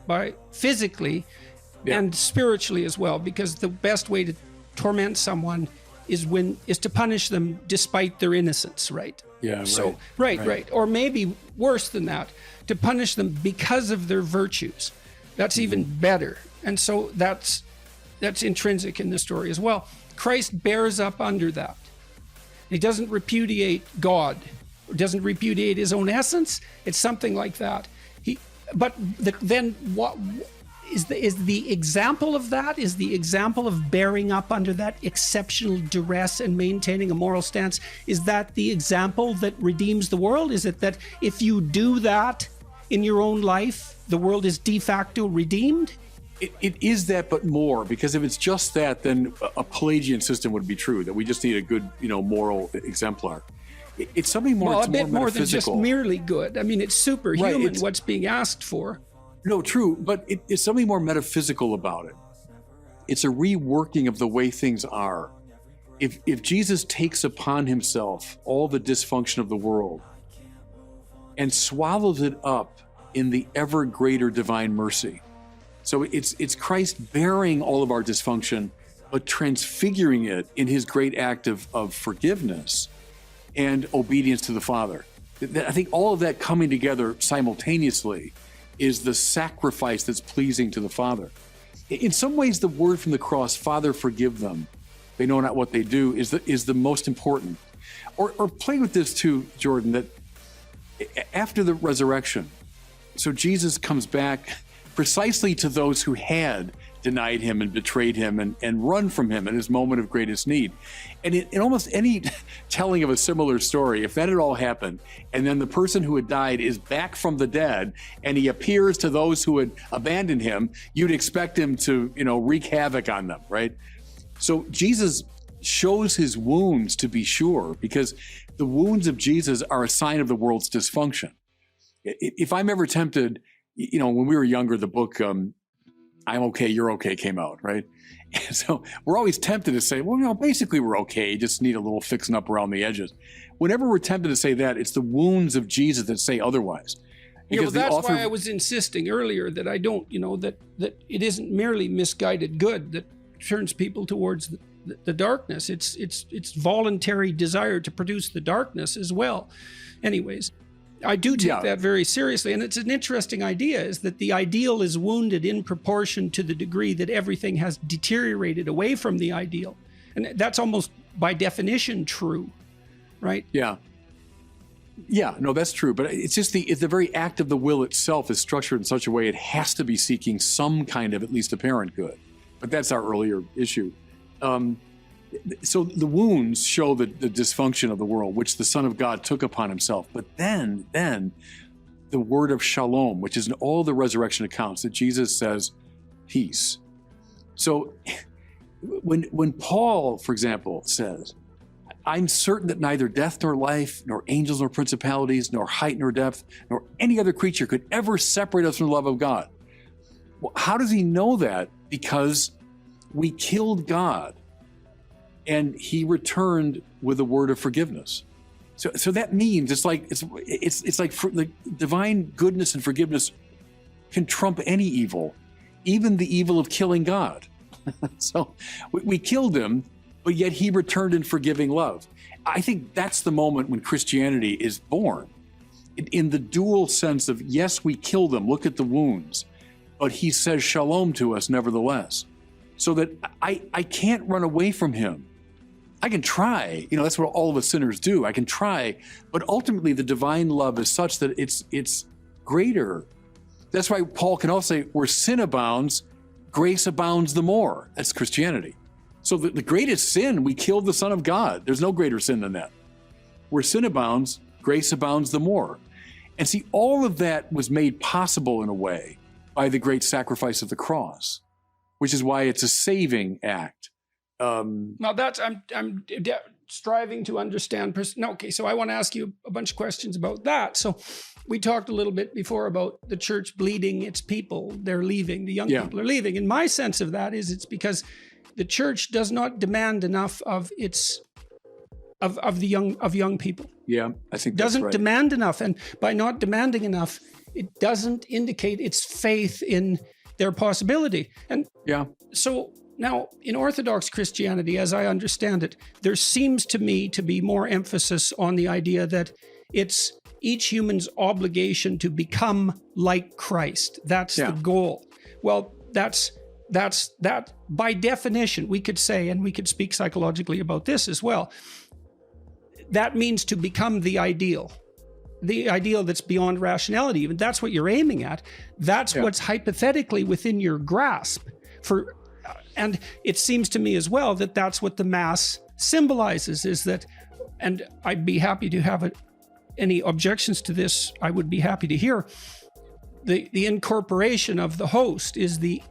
by physically and spiritually as well, because the best way to torment someone is to punish them despite their innocence, right? Yeah, so right. Or maybe worse than that, to punish them because of their virtues. That's even better. And so that's intrinsic in the story as well. Christ bears up under that. He doesn't repudiate God, or doesn't repudiate his own essence. It's something like that. Then what is the example of that? Is the example of bearing up under that exceptional duress and maintaining a moral stance? Is that the example that redeems the world? Is it that if you do that in your own life, the world is de facto redeemed? It is that, but more, because if it's just that, then a Pelagian system would be true, that we just need a good, moral exemplar. It's something more. Well, it's a bit more than just metaphysical. merely good. I mean, it's superhuman, Right, what's being asked for. No, true, but it's something more metaphysical about it. It's a reworking of the way things are. If Jesus takes upon himself all the dysfunction of the world and swallows it up in the ever greater divine mercy. So it's Christ bearing all of our dysfunction, but transfiguring it in his great act of forgiveness and obedience to the Father. I think all of that coming together simultaneously is the sacrifice that's pleasing to the Father. In some ways, the word from the cross, Father, forgive them, they know not what they do, is the most important. Or play with this too, Jordan, that after the resurrection, so Jesus comes back precisely to those who had denied him and betrayed him and run from him in his moment of greatest need. And in almost any telling of a similar story, if that had all happened, and then the person who had died is back from the dead, and he appears to those who had abandoned him, you'd expect him to, wreak havoc on them, right? So Jesus shows his wounds, to be sure, because the wounds of Jesus are a sign of the world's dysfunction. If I'm ever tempted, when we were younger, the book, I'm okay, you're okay came out, right? And so we're always tempted to say, well, basically we're okay, just need a little fixing up around the edges. Whenever we're tempted to say that, it's the wounds of Jesus that say otherwise. Because that's why I was insisting earlier that I don't, that it isn't merely misguided good that turns people towards the darkness. It's voluntary desire to produce the darkness as well. Anyways, I do take that very seriously. And it's an interesting idea, is that the ideal is wounded in proportion to the degree that everything has deteriorated away from the ideal. And that's almost by definition true, right? Yeah. Yeah, no, that's true. But it's just the very act of the will itself is structured in such a way it has to be seeking some kind of at least apparent good. But that's our earlier issue. So the wounds show the dysfunction of the world, which the Son of God took upon himself. But then the word of shalom, which is in all the resurrection accounts, that Jesus says, peace. So when Paul, for example, says, I'm certain that neither death nor life, nor angels nor principalities, nor height nor depth, nor any other creature could ever separate us from the love of God. Well, how does he know that? Because we killed God, and he returned with a word of forgiveness. So that means it's like the divine goodness and forgiveness can trump any evil, even the evil of killing God. So we killed him, but yet he returned in forgiving love. I think that's the moment when Christianity is born, in the dual sense of, yes, we killed him, look at the wounds, but he says shalom to us nevertheless. So that I can't run away from him. I can try, that's what all of us sinners do. I can try, but ultimately the divine love is such that it's greater. That's why Paul can also say, where sin abounds, grace abounds the more. That's Christianity. So the greatest sin, we killed the Son of God. There's no greater sin than that. Where sin abounds, grace abounds the more. And see, all of that was made possible in a way by the great sacrifice of the cross, which is why it's a saving act. Now I'm striving to understand. Okay, so I want to ask you a bunch of questions about that. So we talked a little bit before about the church bleeding its people. They're leaving. The young people are leaving. And my sense of that is it's because the church does not demand enough of young people. Yeah, I think doesn't that's right. demand enough, and by not demanding enough, It doesn't indicate its faith in their possibility. And Yeah. so now in Orthodox Christianity, as I understand it, there seems to me to be more emphasis on the idea that it's each human's obligation to become like Christ. That's the goal. Well, that's that by definition, we could say, and we could speak psychologically about this as well, that means to become the ideal that's beyond rationality. Even that's what you're aiming at. That's what's hypothetically within your grasp. And it seems to me as well that that's what the Mass symbolizes, is that, and I'd be happy to have any objections to this, I would be happy to hear. The incorporation of the host is the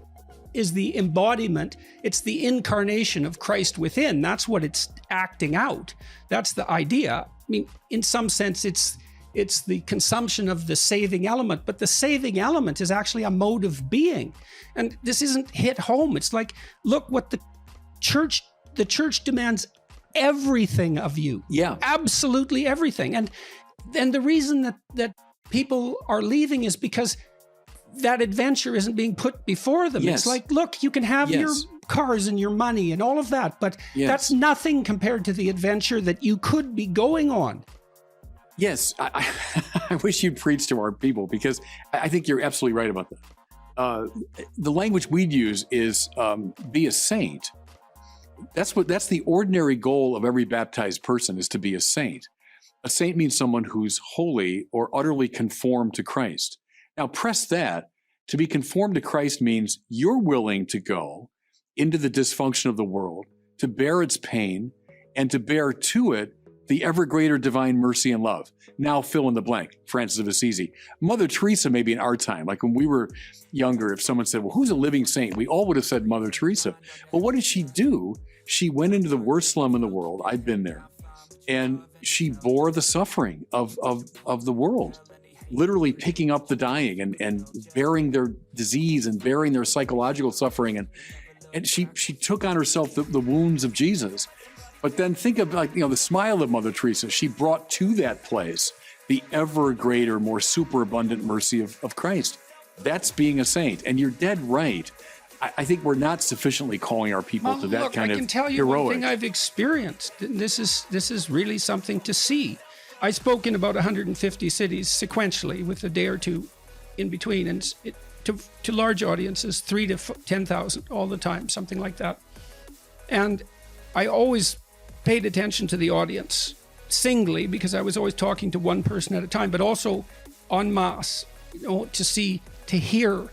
embodiment, it's the incarnation of Christ within. That's what it's acting out. That's the idea. I mean, in some sense, it's the consumption of the saving element, but the saving element is actually a mode of being. And this isn't hit home. It's like, look what the church demands everything of you. Yeah. Absolutely everything. And the reason that people are leaving is because that adventure isn't being put before them. Yes. It's like, look, you can have your cars and your money and all of that, but that's nothing compared to the adventure that you could be going on. Yes, I wish you'd preach to our people, because I think you're absolutely right about that. The language we'd use is be a saint. That's the ordinary goal of every baptized person, is to be a saint. A saint means someone who's holy or utterly conformed to Christ. Now, press that. To be conformed to Christ means you're willing to go into the dysfunction of the world, to bear its pain, and to bear to it the ever greater divine mercy and love. Now fill in the blank. Francis of Assisi. Mother Teresa, maybe in our time, like when we were younger, if someone said, well, who's a living saint? We all would have said Mother Teresa. Well, what did she do? She went into the worst slum in the world. I've been there. And she bore the suffering of the world, literally picking up the dying and bearing their disease and bearing their psychological suffering. And she took on herself the wounds of Jesus. But then think of, like, the smile of Mother Teresa. She brought to that place the ever greater, more superabundant mercy of Christ. That's being a saint. And you're dead right. I think we're not sufficiently calling our people to that kind of heroic. I can tell you one thing I've experienced. This is really something to see. I spoke in about 150 cities sequentially, with a day or two in between, and to large audiences, 3,000 to 10,000 all the time, something like that. And I always paid attention to the audience singly, because I was always talking to one person at a time, but also en masse, to hear